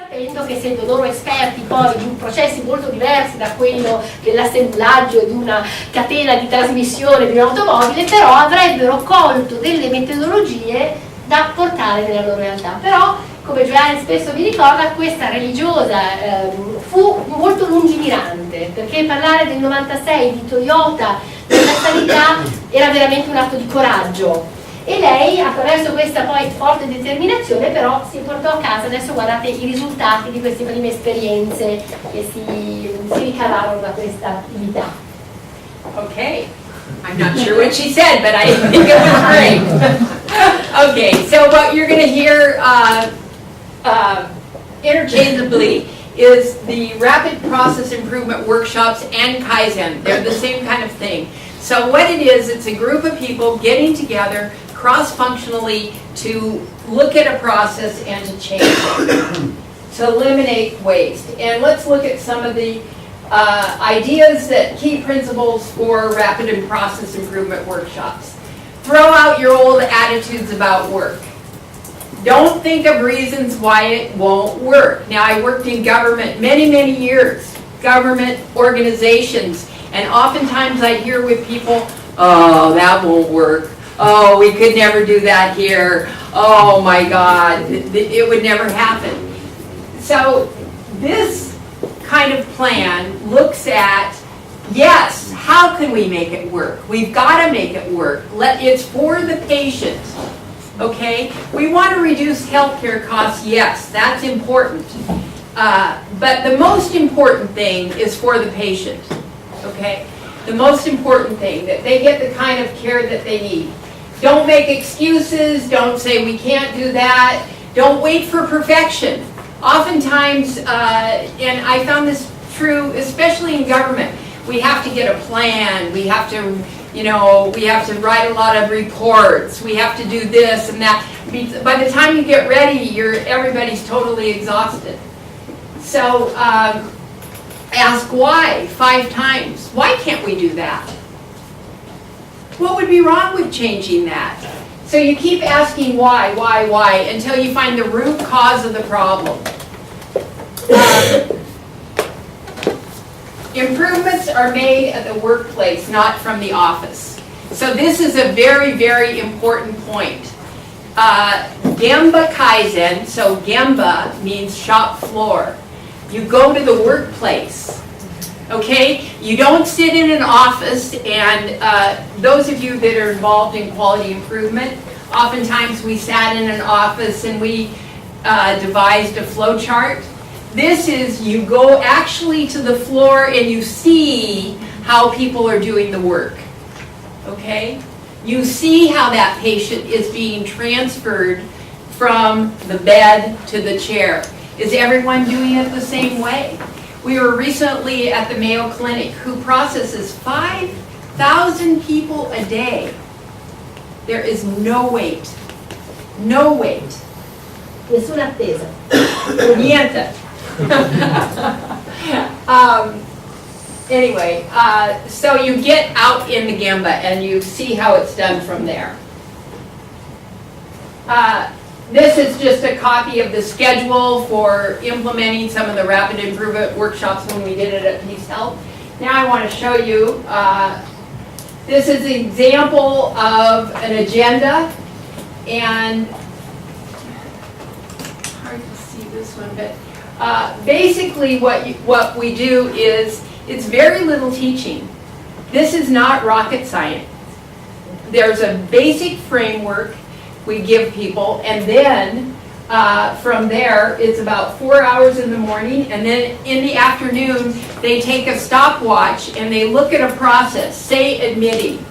Sapendo che essendo loro esperti poi di processi molto diversi da quello dell'assemblaggio di una catena di trasmissione di un'automobile, però avrebbero colto delle metodologie da portare nella loro realtà. Però, come Giovanni spesso mi ricorda, questa religiosa fu molto lungimirante, perché parlare del 96 di Toyota nella sanità era veramente un atto di coraggio. E lei, attraverso questa poi forte determinazione, però si portò a casa, adesso guardate i risultati di queste prime esperienze che si ricavarono da questa attività. Okay, I'm not sure what she said, but I think it was great. Okay, so what you're going to hear interchangeably is the rapid process improvement workshops and Kaizen. They're the same kind of thing. So what it is, it's a group of people getting together cross-functionally to look at a process and to change it, to eliminate waste. And let's look at some of the ideas, that key principles for rapid and process improvement workshops. Throw out your old attitudes about work. Don't think of reasons why it won't work. Now, I worked in government many, many years, government organizations, and oftentimes I hear with people, oh, that won't work. Oh, we could never do that here. Oh my God, it would never happen. So this kind of plan looks at, yes, how can we make it work? We've got to make it work. It's for the patient, okay? We want to reduce healthcare costs, yes, that's important. But the most important thing is for the patient, okay? The most important thing, that they get the kind of care that they need. Don't make excuses, don't say we can't do that, don't wait for perfection. Oftentimes, and I found this true, especially in government, we have to get a plan, we have to, we have to write a lot of reports, we have to do this and that. By the time you get ready, everybody's totally exhausted. So, ask why 5 times. Why can't we do that? What would be wrong with changing that? So you keep asking why, until you find the root cause of the problem. Improvements are made at the workplace, not from the office. So this is a very, very important point. Gemba Kaizen, so Gemba means shop floor. You go to the workplace. Okay, you don't sit in an office, and those of you that are involved in quality improvement, oftentimes we sat in an office and we devised a flow chart. This is, you go actually to the floor and you see how people are doing the work. Okay, you see how that patient is being transferred from the bed to the chair. Is everyone doing it the same way? We were recently at the Mayo Clinic, who processes 5,000 people a day. There is no wait. No wait. Nessuna attesa. Niente. Anyway, so you get out in the Gemba and you see how it's done from there. This is just a copy of the schedule for implementing some of the rapid improvement workshops when we did it at Peace Health. Now I want to show you, this is an example of an agenda, and hard to see this one, but basically what we do is, it's very little teaching. This is not rocket science. There's a basic framework we give people, and then from there it's about 4 hours in the morning, and then in the afternoon they take a stopwatch and they look at a process. Say admitting.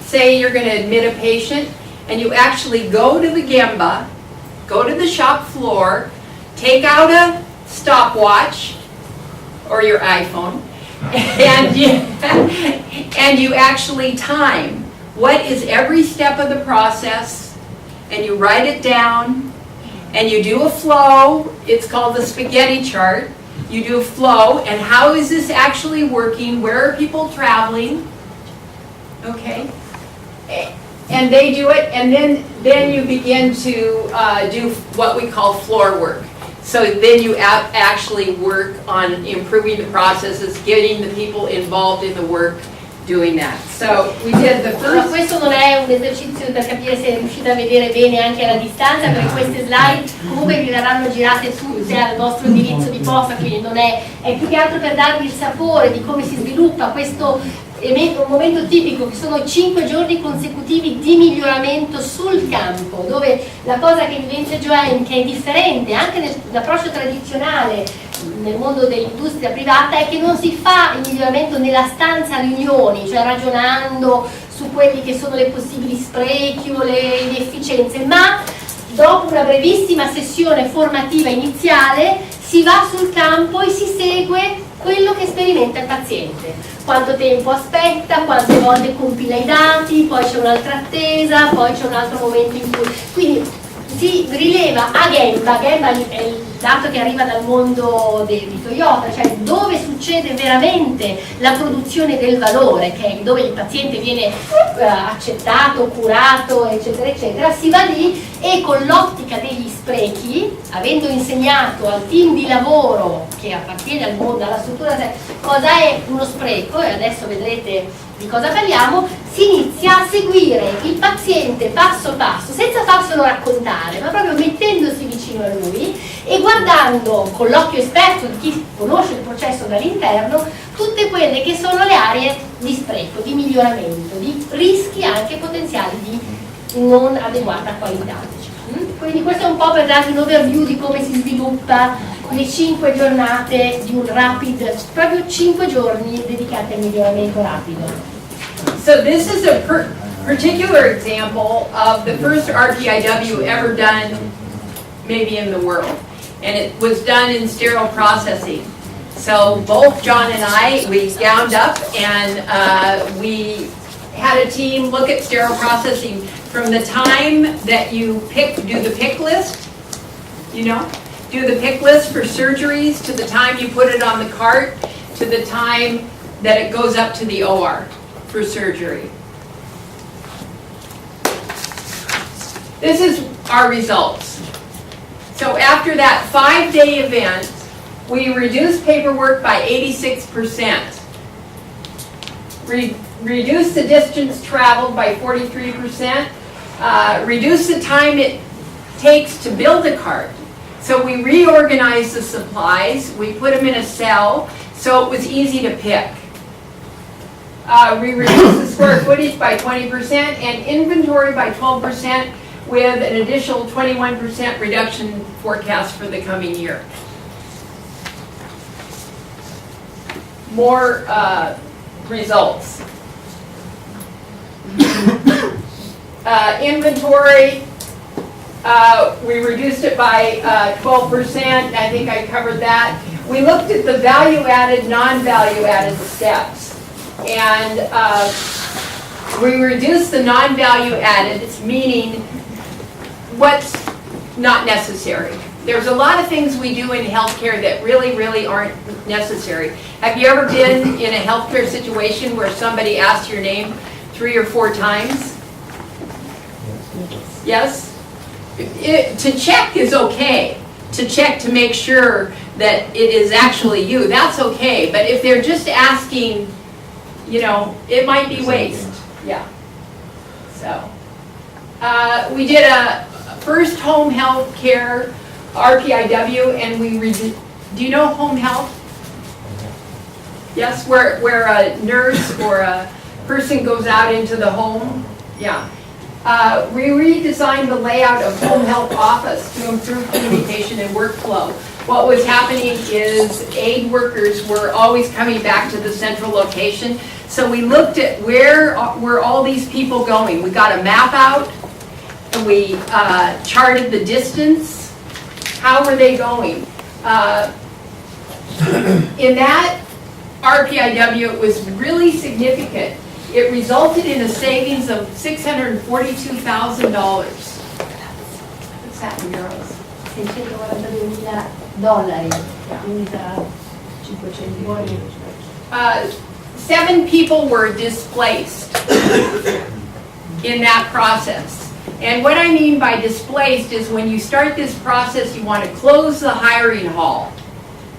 Say you're going to admit a patient, and you actually go to the Gemba, go to the shop floor, take out a stopwatch or your iPhone, and you actually time what is every step of the process, and you write it down, and you do a flow. It's called the spaghetti chart. You do a flow, and how is this actually working? Where are people traveling? Okay, and they do it, and then you begin to do what we call floor work. So then you actually work on improving the processes, getting the people involved in the work, doing that. So we did the Allora, first. questo non è un esercizio per capire se riuscite a vedere bene anche alla distanza, perché queste slide comunque vi verranno girate tutte al vostro indirizzo di posta, quindi non è più che altro per darvi il sapore di come si sviluppa questo un momento tipico, che sono 5 giorni consecutivi di miglioramento sul campo, dove la cosa che evidenzia Joanne, che è differente anche nell'approccio tradizionale nel mondo dell'industria privata, è che non si fa il miglioramento nella stanza riunioni, cioè ragionando su quelli che sono le possibili sprechi o le inefficienze, ma dopo una brevissima sessione formativa iniziale si va sul campo e si segue quello che sperimenta il paziente. Quanto tempo aspetta, quante volte compila i dati, poi c'è un'altra attesa, poi c'è un altro momento in cui... Quindi si rileva a gamba è il dato che arriva dal mondo di Toyota, cioè dove succede veramente la produzione del valore, che è dove il paziente viene accettato, curato, eccetera, eccetera, si va lì e con l'ottica degli sprechi, avendo insegnato al team di lavoro che appartiene al mondo, alla struttura, cosa è uno spreco, e adesso vedrete di cosa parliamo, si inizia a seguire il paziente passo passo, senza farselo raccontare, ma proprio mettendosi vicino a lui e guardando con l'occhio esperto di chi conosce il processo dall'interno tutte quelle che sono le aree di spreco, di miglioramento, di rischi anche potenziali di non adeguata qualità. Quindi questo è un po' per darvi un overview di come si sviluppa le 5 giornate di un rapid, proprio 5 giorni dedicati al miglioramento rapido. So this is a particular example of the first RPIW ever done maybe in the world, and it was done in sterile processing. So both John and I, we gowned up and we had a team look at sterile processing from the time that you do the pick list, do the pick list for surgeries, to the time you put it on the cart, to the time that it goes up to the OR for surgery. This is our results. So after that 5-day event, we reduced paperwork by 86%. Reduced the distance traveled by 43%. Reduced the time it takes to build a cart. So we reorganized the supplies, we put them in a cell, so it was easy to pick. We reduced the square footage by 20% and inventory by 12%, with an additional 21% reduction forecast for the coming year. More results. Inventory, we reduced it by 12%. I think I covered that. We looked at the value-added, non-value-added steps. And we reduced the non-value-added, meaning what's not necessary. There's a lot of things we do in healthcare that really aren't necessary. Have you ever been in a healthcare situation where somebody asked your name 3 or 4 times? Yes? To check is okay. To check to make sure that it is actually you, that's okay. But if they're just asking, it might be waste. Yeah. So, we did a first home health care RPIW, and do you know home health? Yes, where a nurse or a person goes out into the home. Yeah. We redesigned the layout of home health office to improve communication and workflow. What was happening is aid workers were always coming back to the central location. So we looked at where were all these people going. We got a map out and we charted the distance. How were they going? In that RPIW, it was really significant. It resulted in a savings of $642,000. What's that in euros? $642,000. 7 people were displaced in that process. And what I mean by displaced is when you start this process, you want to close the hiring hall.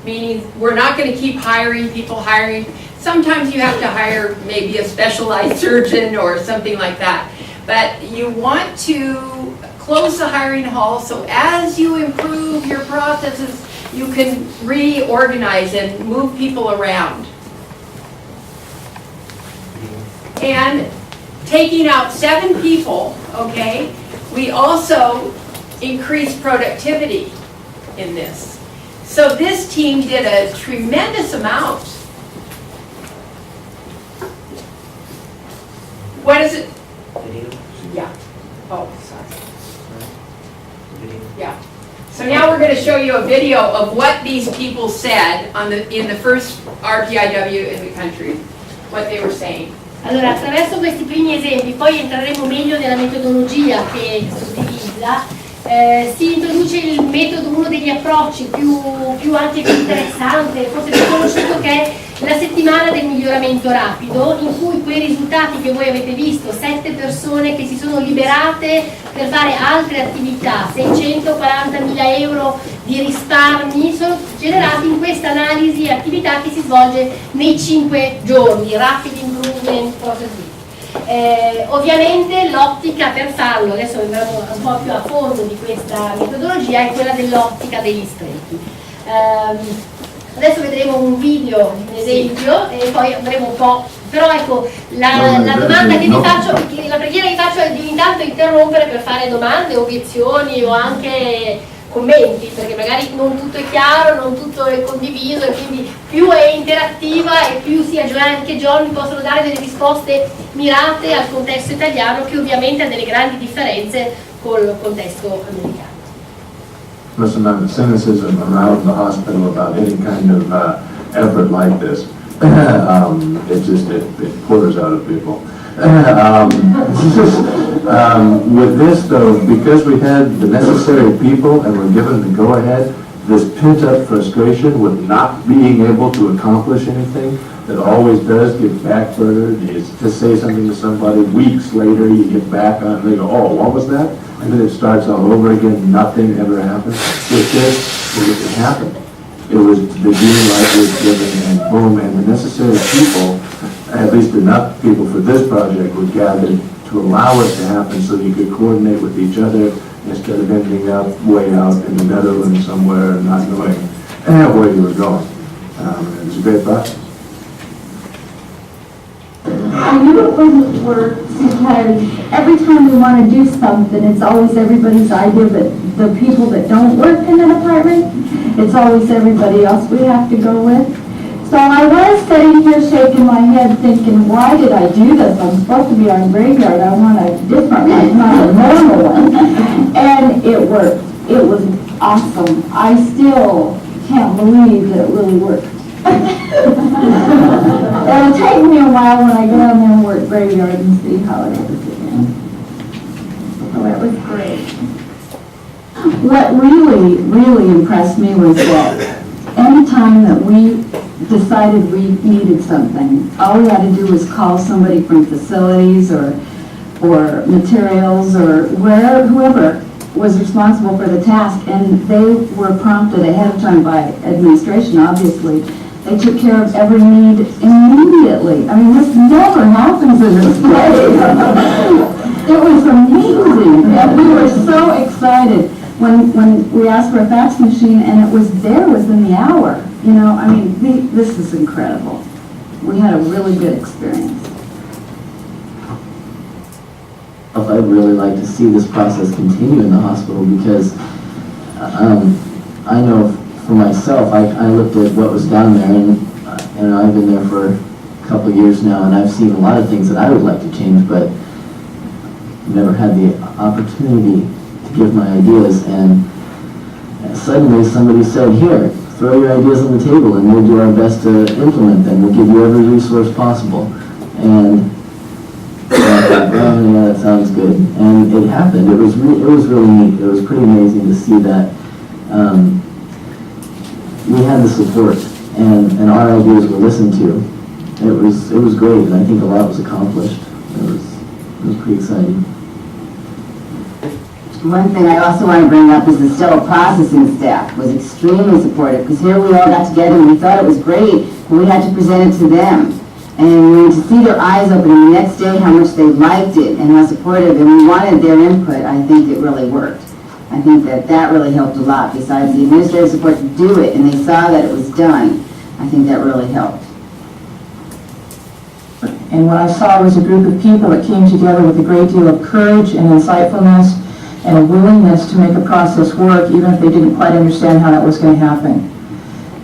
Meaning, we're not going to keep hiring people, Sometimes you have to hire maybe a specialized surgeon or something like that. But you want to close the hiring hall so as you improve your processes, you can reorganize and move people around. And taking out 7 people, okay, we also increase productivity in this. So this team did a tremendous amount. What is it? Video? Yeah. Oh, sorry. Video. Yeah. So now we're going to show you a video of what these people said in the first RPIW in the country, what they were saying. Allora, attraverso questi primi esempi, poi entreremo meglio nella metodologia che si utilizza. Si introduce il metodo, uno degli approcci più anche più interessante, forse più conosciuto, che è la settimana del miglioramento rapido, in cui quei risultati che voi avete visto, 7 persone che si sono liberate per fare altre attività, 640.000 euro di risparmi, sono generati in questa analisi attività che si svolge nei 5 giorni, rapid improvement process. Ovviamente l'ottica per farlo, adesso andremo un po' più a fondo di questa metodologia, è quella dell'ottica degli sprechi. Adesso vedremo un video, un esempio, e poi andremo un po'. Però ecco, la domanda che vi faccio, la preghiera che vi faccio è di intanto interrompere per fare domande, obiezioni o anche commenti, perché magari non tutto è chiaro, non tutto è condiviso, e quindi più è interattiva e più sia Joanne che John possono dare delle risposte mirate al contesto italiano, che ovviamente ha delle grandi differenze col contesto americano. Listen, cynicism around the hospital about any kind of effort like this. It pours out of people. With this though, because we had the necessary people and were given the go-ahead, this pent-up frustration with not being able to accomplish anything that always does get backburnered is to say something to somebody, weeks later you get back on and they go, oh, what was that? And then it starts all over again, nothing ever happens. With this, it happened. It was the green light was given and boom, and the necessary people, at least enough people for this project, were gathered to allow it to happen so you could coordinate with each other instead of ending up way out in the Netherlands somewhere and not knowing where you were going. It was a great process. I knew it wasn't work because every time we want to do something, it's always everybody's idea, but the people that don't work in an apartment, it's always everybody else we have to go with. So I was sitting here shaking my head thinking, why did I do this? I'm supposed to be on graveyard. I want a different one, not a normal one. And it worked. It was awesome. I still can't believe that it really worked. It'll take me a while when I get on there and work graveyard and see how it is again. So it was great. What really impressed me was that any time that we decided we needed something, all we had to do was call somebody from facilities or materials or whoever was responsible for the task, and they were prompted ahead of time by administration, obviously. They took care of every need immediately. I mean, this never happens in this place. It was amazing, and we were so excited when we asked for a fax machine and it was there within the hour. You know, I mean, this is incredible. We had a really good experience. I'd really like to see this process continue in the hospital because I know for myself, I looked at what was down there, and I've been there for a couple of years now, and I've seen a lot of things that I would like to change, but never had the opportunity to give my ideas. And suddenly somebody said, here, throw your ideas on the table and we'll do our best to implement them. We'll give you every resource possible. And I thought, well, yeah, that sounds good. And it happened. It was really neat. It was pretty amazing to see that we had the support and our ideas were listened to. It was great, and I think a lot was accomplished. It was pretty exciting. One thing I also want to bring up is the sterile processing staff was extremely supportive, because here we all got together and we thought it was great, but we had to present it to them. And to see their eyes open and the next day how much they liked it and how supportive, and we wanted their input, I think it really worked. I think that really helped a lot, besides the administrative support to do it, and they saw that it was done. I think that really helped. And what I saw was a group of people that came together with a great deal of courage and insightfulness and a willingness to make a process work, even if they didn't quite understand how that was going to happen.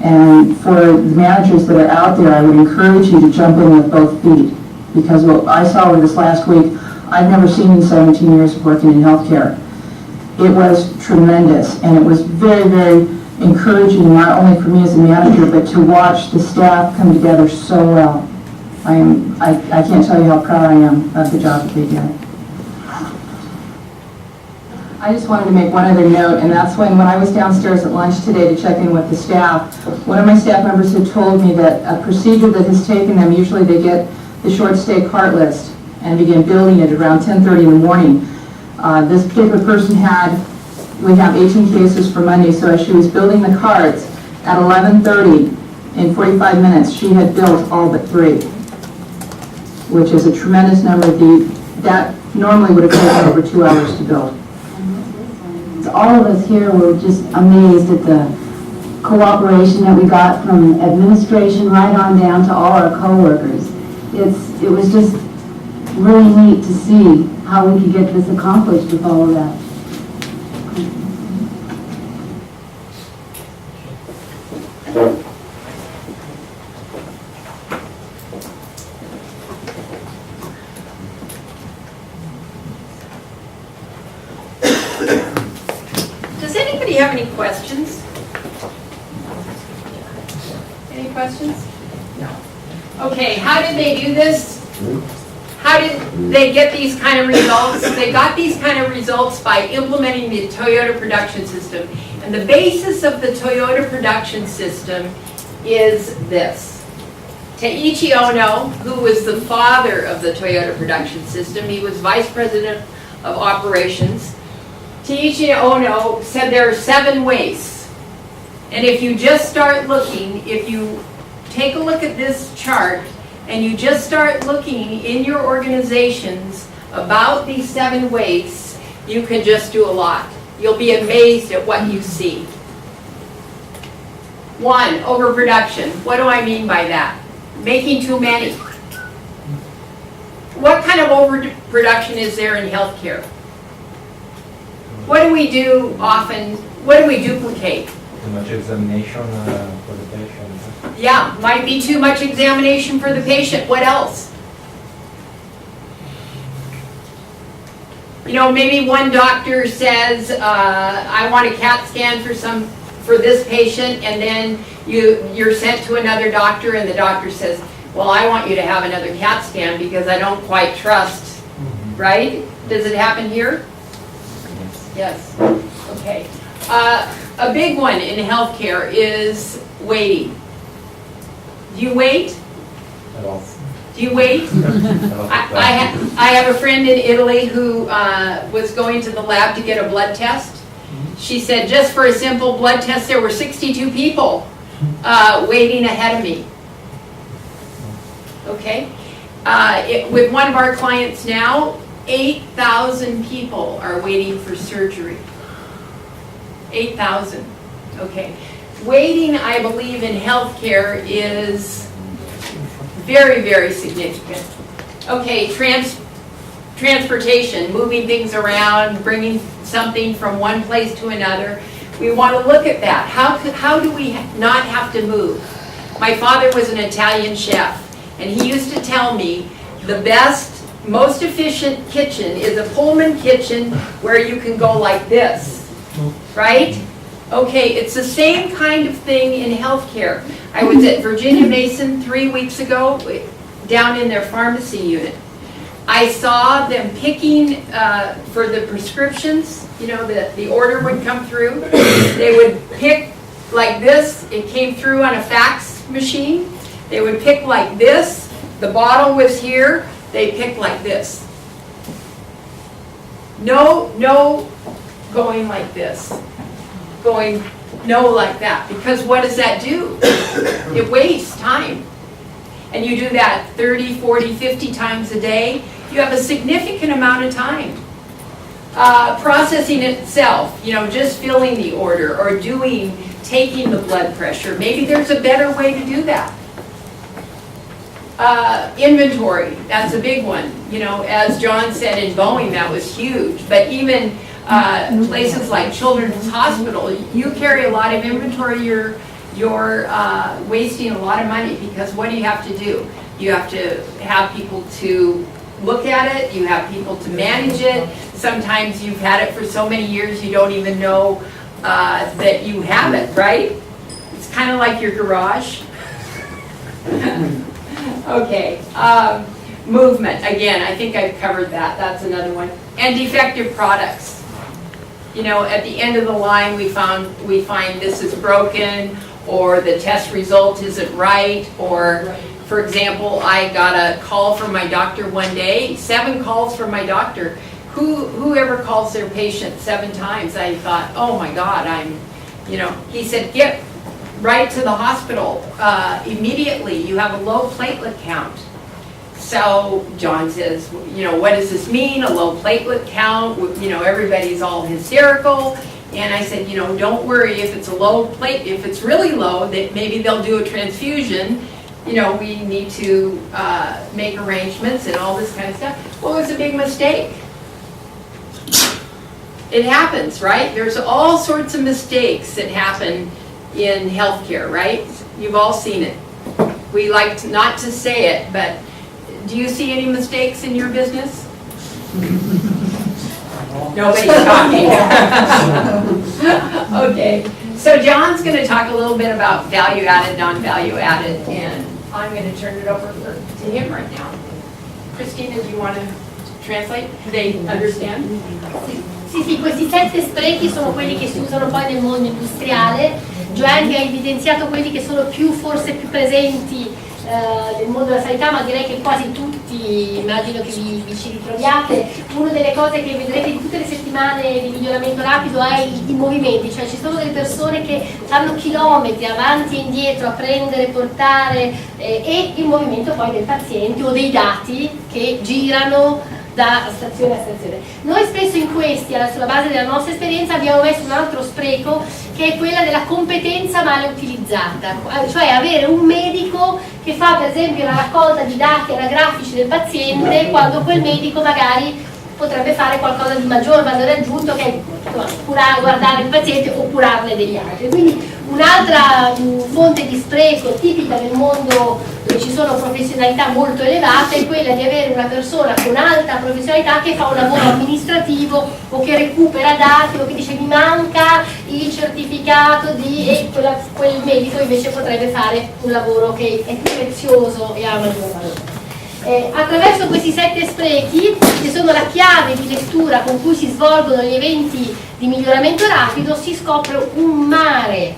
And for the managers that are out there, I would encourage you to jump in with both feet, because what I saw over this last week, I've never seen in 17 years of working in healthcare. It was tremendous, and it was very, very encouraging, not only for me as a manager, but to watch the staff come together so well. I can't tell you how proud I am of the job that they did. I just wanted to make one other note, and that's when I was downstairs at lunch today to check in with the staff, one of my staff members had told me that a procedure that has taken them, usually they get the short stay cart list and begin building it around 10:30 in the morning. This particular person we have 18 cases for Monday, so as she was building the carts at 11:30, in 45 minutes, she had built all but 3, which is a tremendous number. That normally would have taken over 2 hours to build. All of us here were just amazed at the cooperation that we got from administration right on down to all our coworkers. It was just really neat to see how we could get this accomplished with all of that. Does anybody have any questions? Any questions? No. Okay, how did they do this? How did they get these kind of results? They got these kind of results by implementing the Toyota production system. And the basis of the Toyota production system is this. Teiichi Ono, who was the father of the Toyota production system, he was vice president of operations. Teiichi Ono said there are 7 ways. And if you just start looking, if you take a look at this chart and you just start looking in your organizations about these 7 ways, you can just do a lot. You'll be amazed at what you see. 1, overproduction. What do I mean by that? Making too many. What kind of overproduction is there in healthcare? What do we do often? What do we duplicate? Too much examination for the patient. Yeah, might be too much examination for the patient. What else? You know, maybe one doctor says, I want a CAT scan for this patient, and then you're sent to another doctor, and the doctor says, well, I want you to have another CAT scan because I don't quite trust, right? Does it happen here? Yes. Okay. A big one in healthcare is waiting. Do you wait? At all. Do you wait? I have a friend in Italy who was going to the lab to get a blood test. She said just for a simple blood test there were 62 people waiting ahead of me. Okay? With one of our clients now, 8,000 people are waiting for surgery. 8,000. Okay. Waiting, I believe, in healthcare is very, very significant. Okay, transportation, moving things around, bringing something from one place to another. We want to look at that. How do we not have to move? My father was an Italian chef, and he used to tell me the best, most efficient kitchen is a Pullman kitchen where you can go like this, right? Okay, it's the same kind of thing in healthcare. I was at Virginia Mason 3 weeks ago, down in their pharmacy unit. I saw them picking for the prescriptions, you know, the order would come through. They would pick like this, it came through on a fax machine. They would pick like this, the bottle was here, they picked like this. No going like this, going no like that, because what does that do? It wastes time. And you do that 30, 40, 50 times a day, you have a significant amount of time. Processing itself, you know, just filling the order or taking the blood pressure. Maybe there's a better way to do that. Inventory, that's a big one. You know, as John said in Boeing, that was huge. But even places like Children's Hospital, you carry a lot of inventory, you're wasting a lot of money, because what do you have to do? You have to have people to look at it, you have people to manage it. Sometimes you've had it for so many years you don't even know that you have it, right? It's kind of like your garage. Okay, movement, again, I think I've covered that, that's another one. And defective products. You know, at the end of the line we find this is broken, or the test result isn't right, or for example, I got a call from my doctor one day, 7 calls from my doctor. Whoever calls their patient 7 times, I thought, oh my God, he said, get right to the hospital immediately. You have a low platelet count. So John says, you know, what does this mean, a low platelet count? You know, everybody's all hysterical. And I said, you know, don't worry if it's a low plate, if it's really low, that maybe they'll do a transfusion. You know, we need to make arrangements and all this kind of stuff. Well, it was a big mistake. It happens, right? There's all sorts of mistakes that happen in healthcare, right? You've all seen it. We like not to say it, but do you see any mistakes in your business? Nobody's talking. Okay, so John's going to talk a little bit about value added, non-value added, and I'm going to turn it over to him right now. Christina, do you want to translate? Do they understand? Sì, questi 7 sprechi sono quelli che si usano poi nel mondo industriale. Joanne ha evidenziato quelli che sono forse più presenti nel mondo della sanità, ma direi che quasi tutti, immagino che vi ci ritroviate. Una delle cose che vedrete in tutte le settimane di miglioramento rapido è i movimenti, cioè ci sono delle persone che fanno chilometri avanti e indietro a prendere, portare e il movimento poi del paziente o dei dati che girano da stazione a stazione. Noi spesso in questi, sulla base della nostra esperienza, abbiamo messo un altro spreco che è quella della competenza male utilizzata, cioè avere un medico che fa per esempio la raccolta di dati anagrafici del paziente quando quel medico magari potrebbe fare qualcosa di maggior valore aggiunto, che è guardare il paziente o curarne degli altri. Quindi un'altra fonte di spreco tipica nel mondo dove ci sono professionalità molto elevate è quella di avere una persona con alta professionalità che fa un lavoro amministrativo o che recupera dati o che dice mi manca il certificato di, e quel medico invece potrebbe fare un lavoro che è più prezioso e ha maggior valore. Attraverso questi 7 sprechi, che sono la chiave di lettura con cui si svolgono gli eventi di miglioramento rapido, si scopre un mare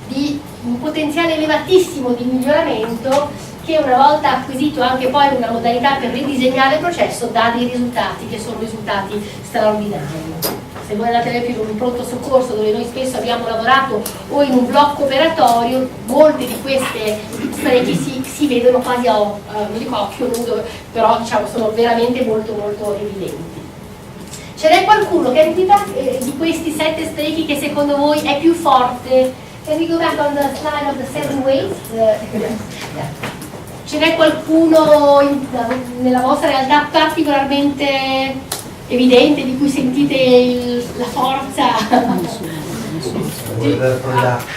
di un potenziale elevatissimo di miglioramento che, una volta acquisito anche poi una modalità per ridisegnare il processo, dà dei risultati che sono risultati straordinari. Se voi andate per un pronto soccorso dove noi spesso abbiamo lavorato o in un blocco operatorio, molte di queste sprechi si vedono quasi a occhio nudo, però diciamo sono veramente molto molto evidenti. Ce n'è qualcuno che di questi 7 sprechi che secondo voi è più forte? Can we go back on the slide of the 7 ways? Ce n'è qualcuno nella vostra realtà particolarmente evidente, di cui sentite la forza?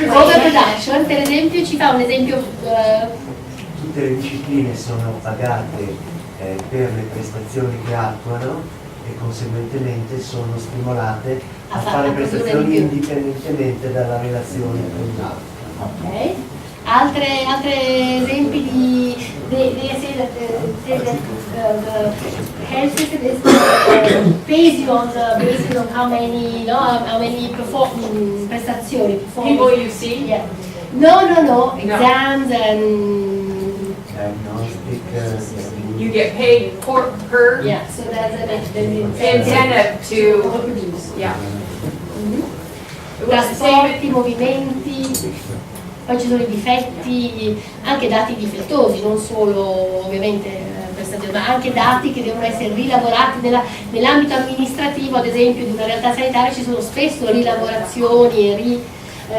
Overproduction, per esempio, ci fa un esempio? Tutte le discipline sono pagate per le prestazioni che attuano e conseguentemente sono stimolate a fare prestazioni indipendentemente dalla relazione con l'altro. Ok. Altri esempi di health system is based on how many prestazioni. People you see? Yeah. No. Exams and Diagnostic, you get paid per yeah. So that's an incentive to reproduce. yeah. trasporti, movimenti, poi ci sono i difetti, anche dati difettosi, non solo ovviamente prestazioni, ma anche dati che devono essere rilavorati nell'ambito amministrativo, ad esempio di una realtà sanitaria ci sono spesso rilavorazioni e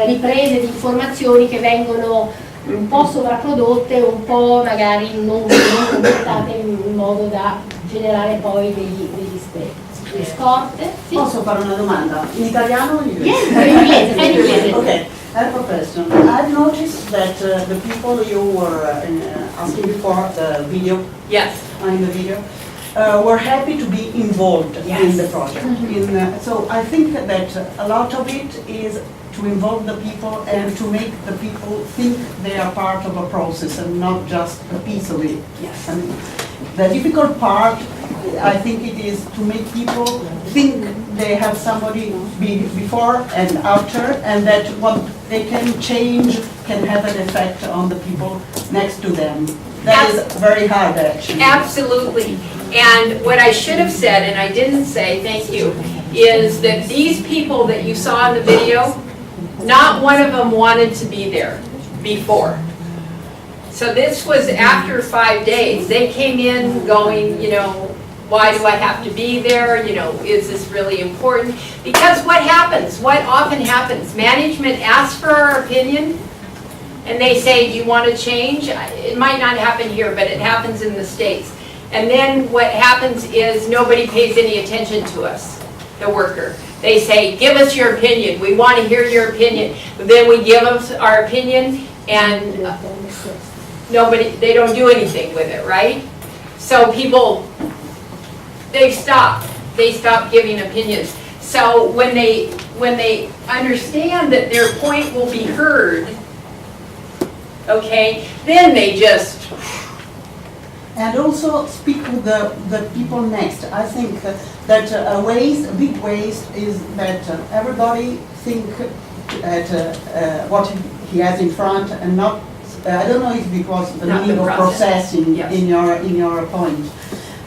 riprese di informazioni che vengono un po' sovrapprodotte, un po' magari non completate in modo da generare poi degli sprechi. Le scorte? Sì. Posso fare una domanda? In italiano o in inglese? Yes, in inglese, fai in inglese. Okay, I have a question. I've noticed that the people you were asking before, the video, Yes. in the video, were happy to be involved in the project. So I think that a lot of it is to involve the people and to make the people think they are part of a process and not just a piece of it. Yes. I mean, the difficult part, I think it is to make people think they have somebody before and after, and that what they can change can have an effect on the people next to them. That is very hard, actually. Absolutely. And what I should have said, and I didn't say, thank you, is that these people that you saw in the video, not one of them wanted to be there before. So this was after 5 days. They came in going, you know, why do I have to be there? You know, is this really important? Because what happens, what often happens, management asks for our opinion, and they say, do you want to change? It might not happen here, but it happens in the States. And then what happens is nobody pays any attention to us, the worker. They say, give us your opinion. We want to hear your opinion. But then we give us our opinion, and they don't do anything with it, right? So people, they stop giving opinions. So when they understand that their point will be heard, okay, then they just. And also speak with the people next. I think that a big waste is that everybody think at what he has in front and not. I don't know if because the Not the meaning of process. processing Yes. in your point,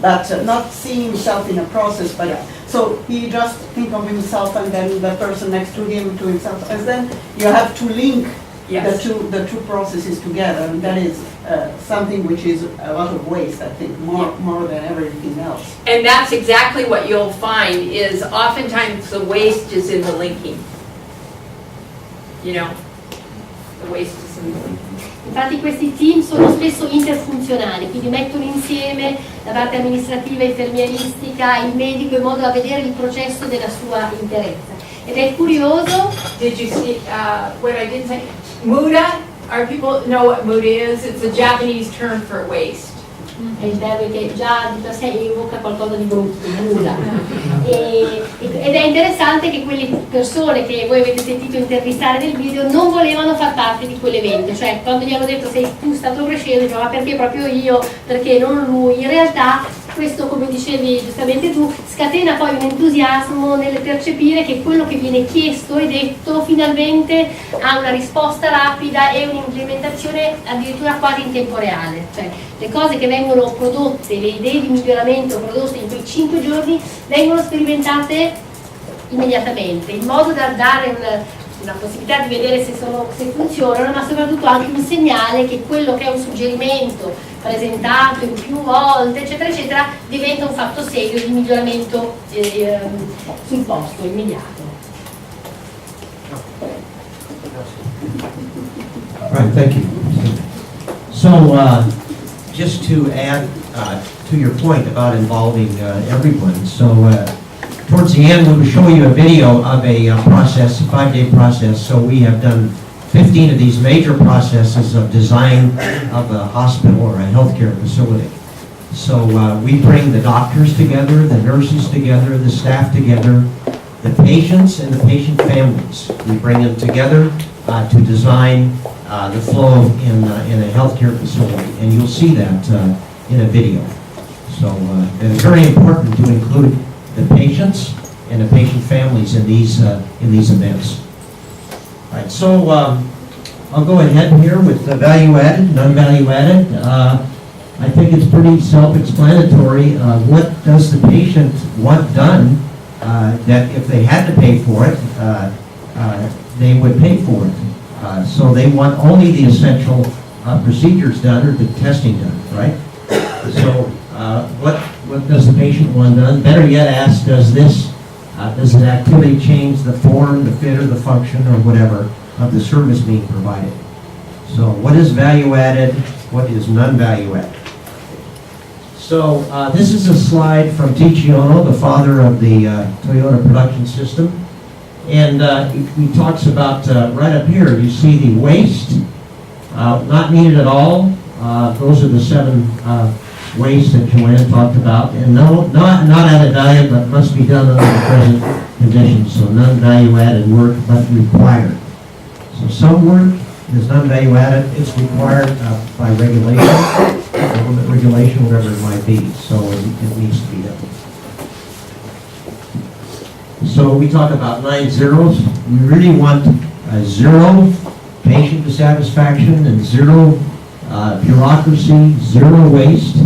but not seeing himself in a process. But so he just think of himself and then the person next to him to himself, and then you have to link Yes. the two processes together, and that is something which is a lot of waste, I think, more than everything else. And that's exactly what you'll find is oftentimes the waste is in the linking. You know, the waste is in the linking. Infatti questi team sono spesso interfunzionali, quindi mettono insieme la parte amministrativa, infermieristica, il medico in modo da vedere il processo della sua interezza. Ed è curioso. Did you see what I didn't say? Muda, our people know what muda is. It's a Japanese term for waste. È il termine che già di per sé evoca qualcosa di brutto, nuda. Ed è interessante che quelle persone che voi avete sentito intervistare nel video non volevano far parte di quell'evento, cioè quando gli hanno detto sei tu stato prescelto, diceva ma perché proprio io, perché non lui, in realtà questo, come dicevi giustamente tu, scatena poi un entusiasmo nel percepire che quello che viene chiesto e detto finalmente ha una risposta rapida e un'implementazione addirittura quasi in tempo reale, cioè le cose che vengono prodotte, le idee di miglioramento prodotte in quei 5 giorni vengono sperimentate immediatamente, in modo da dare una possibilità di vedere se funzionano, ma soprattutto anche un segnale che quello che è un suggerimento presentato in più volte, eccetera, eccetera, diventa un fatto serio di miglioramento sul posto, immediato. Right, thank you. So, just to add to your point about involving everyone, so towards the end we will show you a video of a process, a 5-day process. So we have done 15 of these major processes of design of a hospital or a healthcare facility. So we bring the doctors together, the nurses together, the staff together, the patients and the patient families. We bring them together to design the flow in a healthcare facility, and you'll see that in a video. So it's very important to include the patients and the patient families in these events. Right, so I'll go ahead here with the value added, non-value added. I think it's pretty self-explanatory. What does the patient want done that if they had to pay for it, they would pay for it. So they want only the essential procedures done or the testing done, right? So what does the patient want done? Better yet, ask, does an activity change the form, the fit, or the function, or whatever of the service being provided? So what is value added? What is non-value added? So this is a slide from Ticciano, the father of the Toyota production system. And he talks about, right up here, you see the waste, not needed at all. Those are the 7 wastes that Joanne talked about. And no, not added value, but must be done under the present conditions. So non-value added work, but required. So some work is non-value added, it's required by regulation, government regulation, whatever it might be. So it needs to be done. So we talk about 9 zeros. We really want 0 patient dissatisfaction and 0 bureaucracy, 0 waste.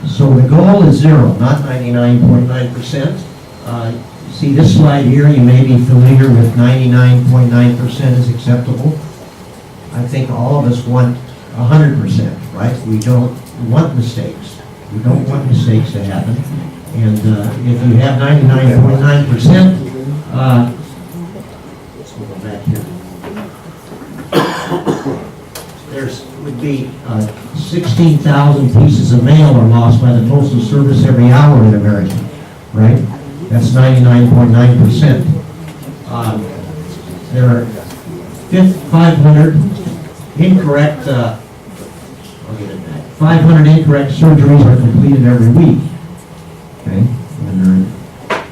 So the goal is 0, not 99.9%. See this slide here, you may be familiar with 99.9% is acceptable. I think all of us want 100%, right? We don't want mistakes. We don't want mistakes to happen. And if you have 99.9%, let's go back here. There's would be 16,000 pieces of mail are lost by the Postal Service every hour in America, right? That's 99.9%. There are 500 incorrect, I'll get it back. 500 incorrect surgeries are completed every week. Okay,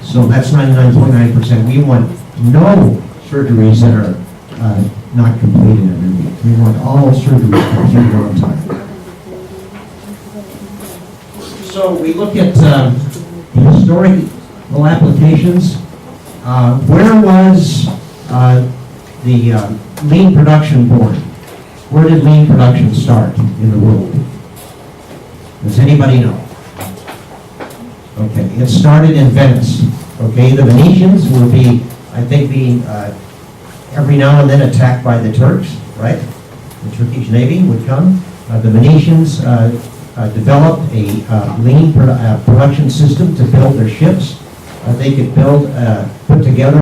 so that's 99.9%. We want no surgeries that are not completed every week. We want all surgeries completed on time. So we look at historical applications. Where was the lean production born? Where did lean production start in the world? Does anybody know? Okay, it started in Venice. Okay, the Venetians will be, I think, being every now and then attacked by the Turks, right? The Turkish Navy would come. The Venetians developed a lean production system to build their ships. They could put together